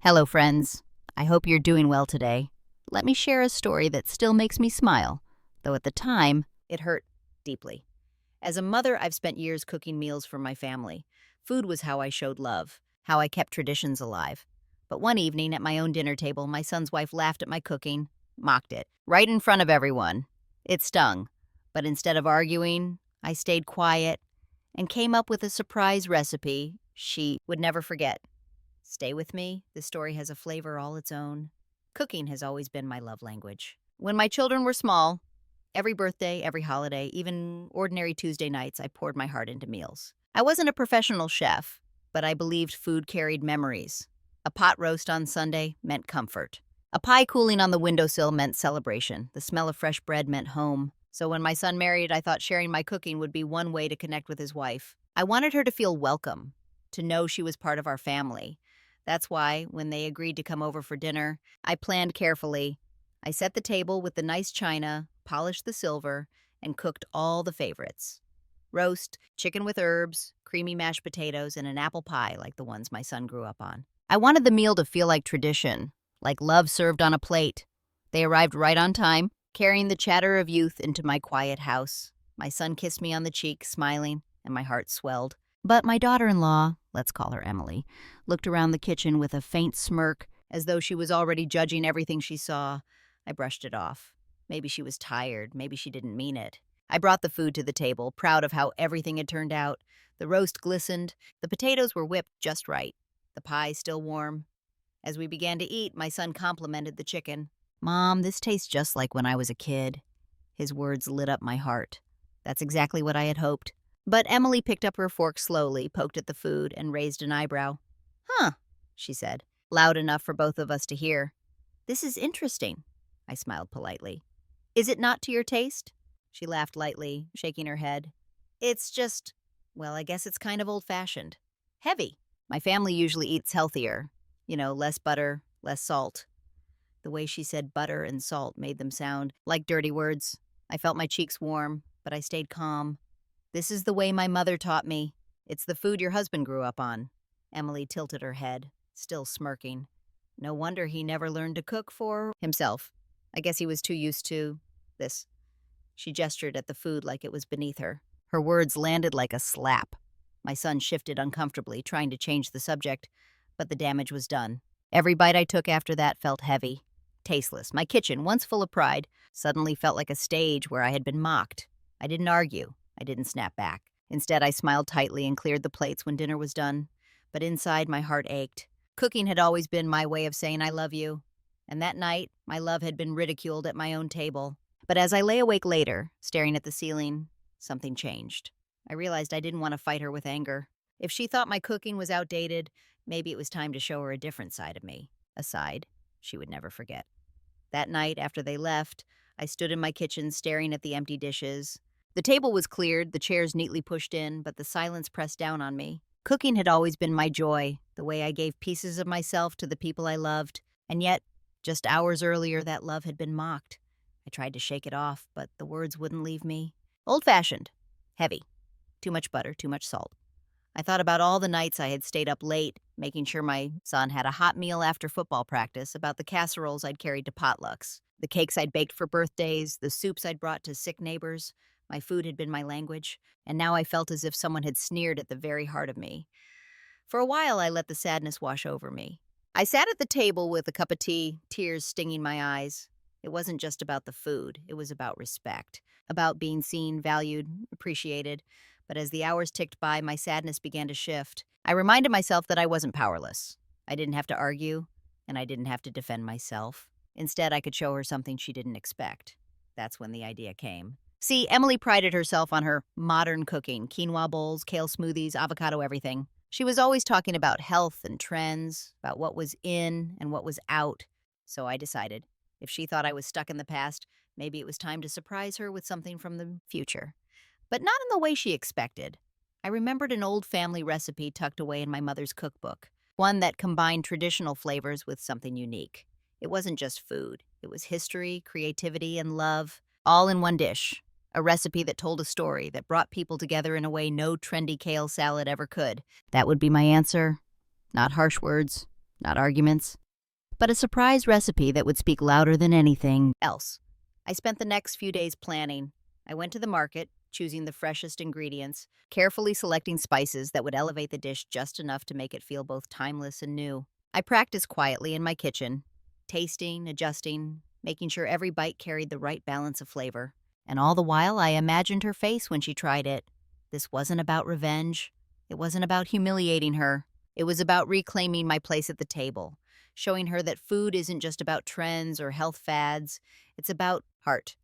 Hello, friends. I hope you're doing well today. Let me share a story that still makes me smile, though at the time, it hurt deeply. As a mother, I've spent years cooking meals for my family. Food was how I showed love, how I kept traditions alive. But one evening at my own dinner table, my son's wife laughed at my cooking, mocked it, right in front of everyone. It stung. But instead of arguing, I stayed quiet and came up with a surprise recipe she would never forget. Stay with me. This story has a flavor all its own. Cooking has always been my love language. When my children were small, every birthday, every holiday, even ordinary Tuesday nights, I poured my heart into meals. I wasn't a professional chef, but I believed food carried memories. A pot roast on Sunday meant comfort. A pie cooling on the windowsill meant celebration. The smell of fresh bread meant home. So when my son married, I thought sharing my cooking would be one way to connect with his wife. I wanted her to feel welcome, to know she was part of our family. That's why, when they agreed to come over for dinner, I planned carefully. I set the table with the nice china, polished the silver, and cooked all the favorites. Roast, chicken with herbs, creamy mashed potatoes, and an apple pie like the ones my son grew up on. I wanted the meal to feel like tradition, like love served on a plate. They arrived right on time, carrying the chatter of youth into my quiet house. My son kissed me on the cheek, smiling, and my heart swelled. But my daughter-in-law, let's call her Emily, looked around the kitchen with a faint smirk, as though she was already judging everything she saw. I brushed it off. Maybe she was tired. Maybe she didn't mean it. I brought the food to the table, proud of how everything had turned out. The roast glistened. The potatoes were whipped just right. The pie still warm. As we began to eat, my son complimented the chicken. "Mom, this tastes just like when I was a kid." His words lit up my heart. That's exactly what I had hoped. But Emily picked up her fork slowly, poked at the food, and raised an eyebrow. "Huh," she said, loud enough for both of us to hear. "This is interesting," I smiled politely. "Is it not to your taste?" She laughed lightly, shaking her head. "It's just, well, I guess it's kind of old-fashioned. Heavy. My family usually eats healthier. Less butter, less salt." The way she said butter and salt made them sound like dirty words. I felt my cheeks warm, but I stayed calm. "This is the way my mother taught me. It's the food your husband grew up on." Emily tilted her head, still smirking. "No wonder he never learned to cook for himself. I guess he was too used to this." She gestured at the food like it was beneath her. Her words landed like a slap. My son shifted uncomfortably, trying to change the subject, but the damage was done. Every bite I took after that felt heavy, tasteless. My kitchen, once full of pride, suddenly felt like a stage where I had been mocked. I didn't argue. I didn't snap back. Instead, I smiled tightly and cleared the plates when dinner was done. But inside, my heart ached. Cooking had always been my way of saying I love you. And that night, my love had been ridiculed at my own table. But as I lay awake later, staring at the ceiling, something changed. I realized I didn't want to fight her with anger. If she thought my cooking was outdated, maybe it was time to show her a different side of me. A side she would never forget. That night, after they left, I stood in my kitchen staring at the empty dishes. The table was cleared, the chairs neatly pushed in, but the silence pressed down on me. Cooking had always been my joy, the way I gave pieces of myself to the people I loved. And yet, just hours earlier, that love had been mocked. I tried to shake it off, but the words wouldn't leave me. Old-fashioned. Heavy. Too much butter, too much salt. I thought about all the nights I had stayed up late, making sure my son had a hot meal after football practice, about the casseroles I'd carried to potlucks, the cakes I'd baked for birthdays, the soups I'd brought to sick neighbors. My food had been my language, and now I felt as if someone had sneered at the very heart of me. For a while, I let the sadness wash over me. I sat at the table with a cup of tea, tears stinging my eyes. It wasn't just about the food. It was about respect, about being seen, valued, appreciated. But as the hours ticked by, my sadness began to shift. I reminded myself that I wasn't powerless. I didn't have to argue, and I didn't have to defend myself. Instead, I could show her something she didn't expect. That's when the idea came. See, Emily prided herself on her modern cooking, quinoa bowls, kale smoothies, avocado everything. She was always talking about health and trends, about what was in and what was out. So I decided, if she thought I was stuck in the past, maybe it was time to surprise her with something from the future. But not in the way she expected. I remembered an old family recipe tucked away in my mother's cookbook, one that combined traditional flavors with something unique. It wasn't just food. It was history, creativity, and love, all in one dish. A recipe that told a story, that brought people together in a way no trendy kale salad ever could. That would be my answer. Not harsh words, not arguments, but a surprise recipe that would speak louder than anything else. I spent the next few days planning. I went to the market, choosing the freshest ingredients, carefully selecting spices that would elevate the dish just enough to make it feel both timeless and new. I practiced quietly in my kitchen, tasting, adjusting, making sure every bite carried the right balance of flavor. And all the while, I imagined her face when she tried it. This wasn't about revenge. It wasn't about humiliating her. It was about reclaiming my place at the table, showing her that food isn't just about trends or health fads. It's about heart.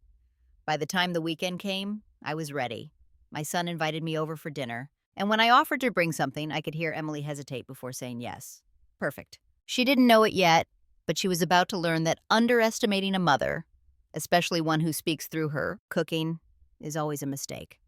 By the time the weekend came, I was ready. My son invited me over for dinner, and when I offered to bring something, I could hear Emily hesitate before saying yes. Perfect. She didn't know it yet, but she was about to learn that underestimating a mother, especially one who speaks through her, cooking, is always a mistake.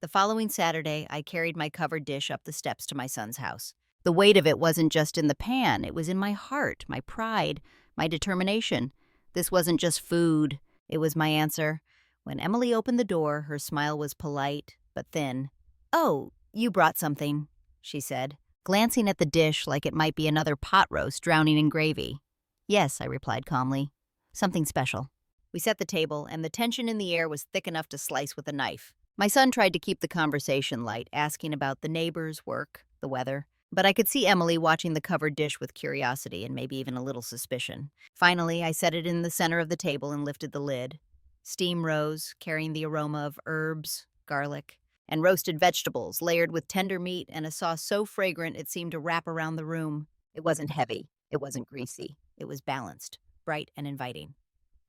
The following Saturday, I carried my covered dish up the steps to my son's house. The weight of it wasn't just in the pan, it was in my heart, my pride, my determination. This wasn't just food, it was my answer. When Emily opened the door, her smile was polite, but thin. "Oh, you brought something," she said, glancing at the dish like it might be another pot roast drowning in gravy. "Yes," I replied calmly. "Something special." We set the table, and the tension in the air was thick enough to slice with a knife. My son tried to keep the conversation light, asking about the neighbors, work, the weather. But I could see Emily watching the covered dish with curiosity and maybe even a little suspicion. Finally, I set it in the center of the table and lifted the lid. Steam rose, carrying the aroma of herbs, garlic, and roasted vegetables layered with tender meat and a sauce so fragrant it seemed to wrap around the room. It wasn't heavy. It wasn't greasy. It was balanced, bright, and inviting.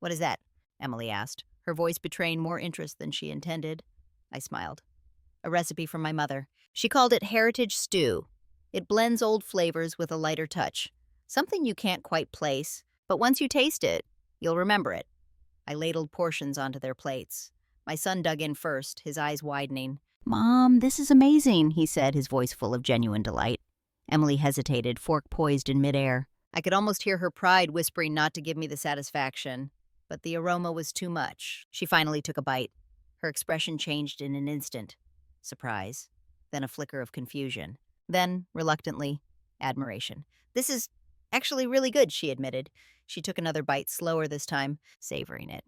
"What is that?" Emily asked, her voice betraying more interest than she intended. I smiled. "A recipe from my mother. She called it heritage stew. It blends old flavors with a lighter touch. Something you can't quite place, but once you taste it, you'll remember it." I ladled portions onto their plates. My son dug in first, his eyes widening. "Mom, this is amazing," he said, his voice full of genuine delight. Emily hesitated, fork poised in midair. I could almost hear her pride whispering not to give me the satisfaction, but the aroma was too much. She finally took a bite. Her expression changed in an instant. Surprise, then a flicker of confusion. Then, reluctantly, admiration. "This is actually really good," she admitted. She took another bite, slower this time, savoring it.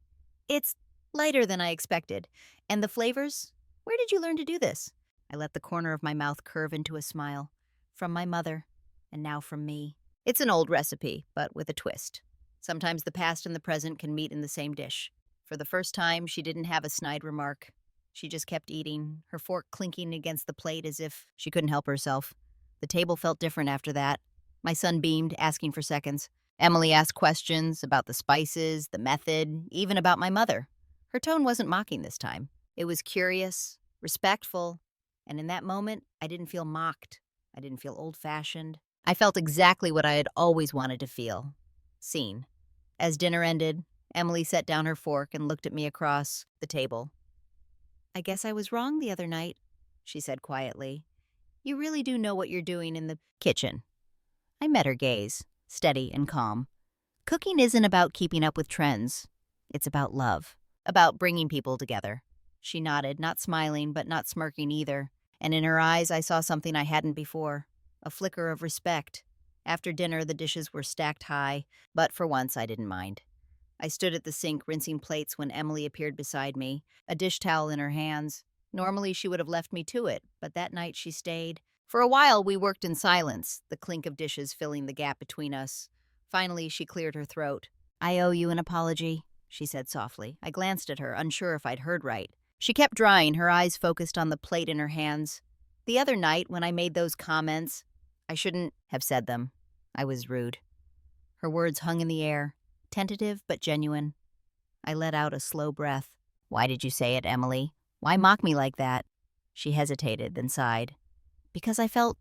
"It's lighter than I expected. And the flavors? Where did you learn to do this?" I let the corner of my mouth curve into a smile. "From my mother, and now from me." It's an old recipe, but with a twist. Sometimes the past and the present can meet in the same dish. For the first time, she didn't have a snide remark. She just kept eating, her fork clinking against the plate as if she couldn't help herself. The table felt different after that. My son beamed, asking for seconds. Emily asked questions about the spices, the method, even about my mother. Her tone wasn't mocking this time. It was curious, respectful, and in that moment, I didn't feel mocked. I didn't feel old-fashioned. I felt exactly what I had always wanted to feel. Seen. As dinner ended, Emily set down her fork and looked at me across the table. "I guess I was wrong the other night," she said quietly. "You really do know what you're doing in the kitchen." I met her gaze, steady and calm. Cooking isn't about keeping up with trends. It's about love, about bringing people together. She nodded, not smiling, but not smirking either. And in her eyes, I saw something I hadn't before, a flicker of respect. After dinner, the dishes were stacked high, but for once I didn't mind. I stood at the sink rinsing plates when Emily appeared beside me, a dish towel in her hands. Normally she would have left me to it, but that night she stayed. For a while we worked in silence, the clink of dishes filling the gap between us. Finally she cleared her throat. "I owe you an apology," she said softly. I glanced at her, unsure if I'd heard right. She kept drying, her eyes focused on the plate in her hands. "The other night when I made those comments, I shouldn't have said them. I was rude." Her words hung in the air, tentative but genuine. I let out a slow breath. "Why did you say it, Emily? Why mock me like that?" She hesitated, then sighed. "Because I felt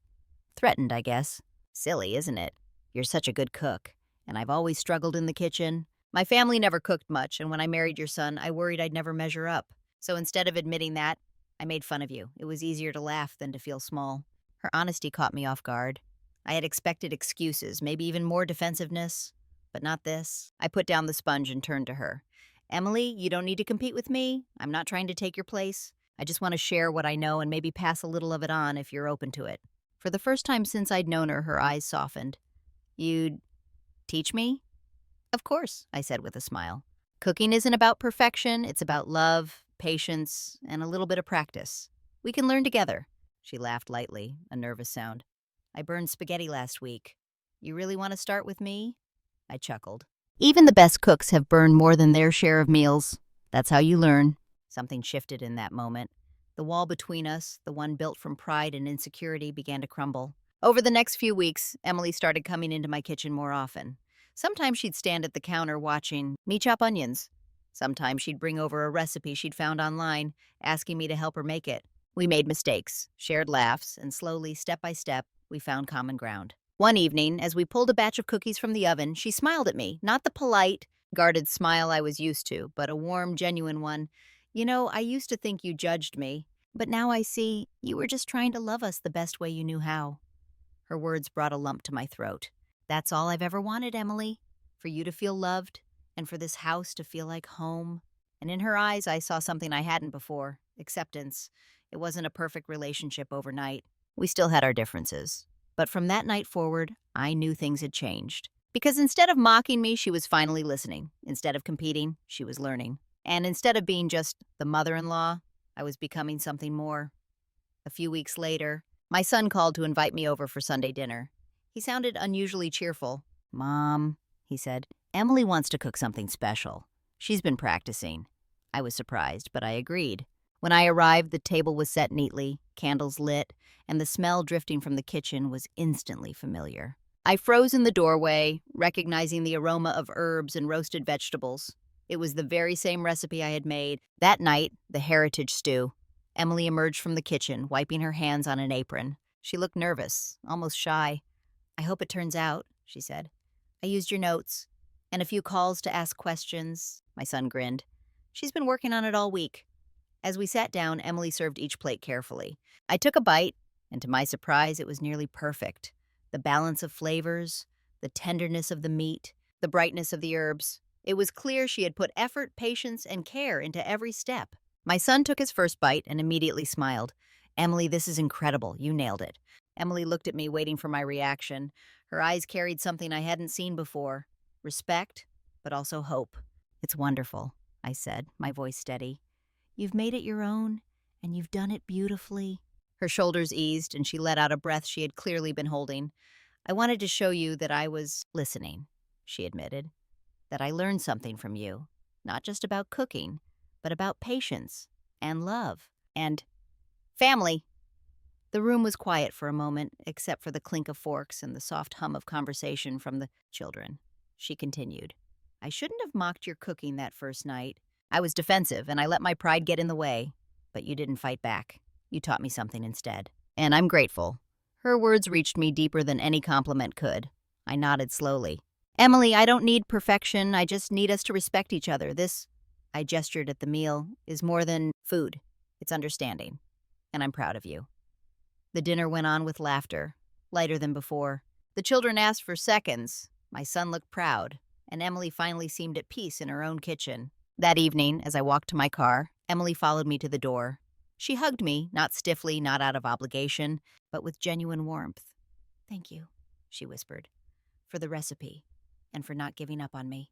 threatened, I guess." "Silly, isn't it? You're such a good cook, and I've always struggled in the kitchen. My family never cooked much, and when I married your son, I worried I'd never measure up. So instead of admitting that, I made fun of you. It was easier to laugh than to feel small." Her honesty caught me off guard. I had expected excuses, maybe even more defensiveness, but not this. I put down the sponge and turned to her. "Emily, you don't need to compete with me. I'm not trying to take your place. I just want to share what I know and maybe pass a little of it on if you're open to it." For the first time since I'd known her, her eyes softened. You'd teach me? Of course, I said with a smile. Cooking isn't about perfection, it's about love, patience, and a little bit of practice. We can learn together. She laughed lightly, a nervous sound. I burned spaghetti last week. You really want to start with me? I chuckled. Even the best cooks have burned more than their share of meals. That's how you learn. Something shifted in that moment. The wall between us, the one built from pride and insecurity, began to crumble. Over the next few weeks, Emily started coming into my kitchen more often. Sometimes she'd stand at the counter watching me chop onions. Sometimes she'd bring over a recipe she'd found online, asking me to help her make it. We made mistakes, shared laughs, and slowly, step by step, we found common ground. One evening, as we pulled a batch of cookies from the oven, she smiled at me, not the polite, guarded smile I was used to, but a warm, genuine one. You know, I used to think you judged me, but now I see you were just trying to love us the best way you knew how. Her words brought a lump to my throat. That's all I've ever wanted, Emily. For you to feel loved, and for this house to feel like home. And in her eyes, I saw something I hadn't before. Acceptance. It wasn't a perfect relationship overnight. We still had our differences. But from that night forward, I knew things had changed. Because instead of mocking me, she was finally listening. Instead of competing, she was learning. And instead of being just the mother-in-law, I was becoming something more. A few weeks later, my son called to invite me over for Sunday dinner. He sounded unusually cheerful. "Mom," he said, "Emily wants to cook something special. She's been practicing." I was surprised, but I agreed. When I arrived, the table was set neatly, candles lit, and the smell drifting from the kitchen was instantly familiar. I froze in the doorway, recognizing the aroma of herbs and roasted vegetables. It was the very same recipe I had made. That night, the heritage stew. Emily emerged from the kitchen, wiping her hands on an apron. She looked nervous, almost shy. "I hope it turns out," she said. "I used your notes, and a few calls to ask questions." My son grinned. "She's been working on it all week." As we sat down, Emily served each plate carefully. I took a bite, and to my surprise, it was nearly perfect. The balance of flavors, the tenderness of the meat, the brightness of the herbs. It was clear she had put effort, patience, and care into every step. My son took his first bite and immediately smiled. "Emily, this is incredible. You nailed it." Emily looked at me, waiting for my reaction. Her eyes carried something I hadn't seen before. Respect, but also hope. "It's wonderful," I said, my voice steady. "You've made it your own, and you've done it beautifully." Her shoulders eased, and she let out a breath she had clearly been holding. "I wanted to show you that I was listening," she admitted. "That I learned something from you. Not just about cooking, but about patience, and love, and family." The room was quiet for a moment, except for the clink of forks and the soft hum of conversation from the children. She continued, "I shouldn't have mocked your cooking that first night. I was defensive, and I let my pride get in the way. But you didn't fight back. You taught me something instead. And I'm grateful." Her words reached me deeper than any compliment could. I nodded slowly. "Emily, I don't need perfection. I just need us to respect each other. This," I gestured at the meal, "is more than food. It's understanding. And I'm proud of you." The dinner went on with laughter, lighter than before. The children asked for seconds. My son looked proud, and Emily finally seemed at peace in her own kitchen. That evening, as I walked to my car, Emily followed me to the door. She hugged me, not stiffly, not out of obligation, but with genuine warmth. "Thank you," she whispered, "for the recipe, and for not giving up on me."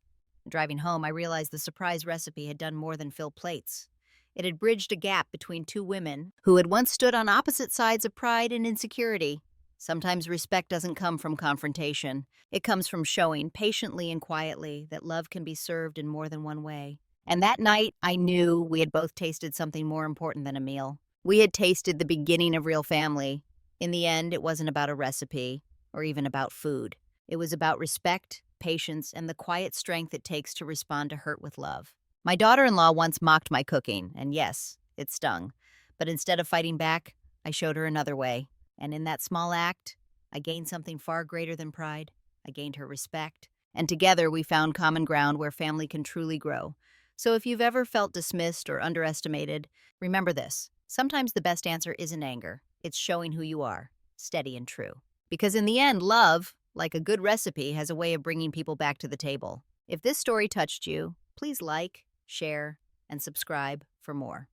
Driving home, I realized the surprise recipe had done more than fill plates. It had bridged a gap between two women who had once stood on opposite sides of pride and insecurity. Sometimes respect doesn't come from confrontation. It comes from showing, patiently and quietly, that love can be served in more than one way. And that night, I knew we had both tasted something more important than a meal. We had tasted the beginning of real family. In the end, it wasn't about a recipe, or even about food. It was about respect, patience, and the quiet strength it takes to respond to hurt with love. My daughter-in-law once mocked my cooking, and yes, it stung. But instead of fighting back, I showed her another way. And in that small act, I gained something far greater than pride. I gained her respect. And together we found common ground where family can truly grow. So if you've ever felt dismissed or underestimated, remember this. Sometimes the best answer isn't anger. It's showing who you are, steady and true. Because in the end, love, like a good recipe, has a way of bringing people back to the table. If this story touched you, please like, share, and subscribe for more.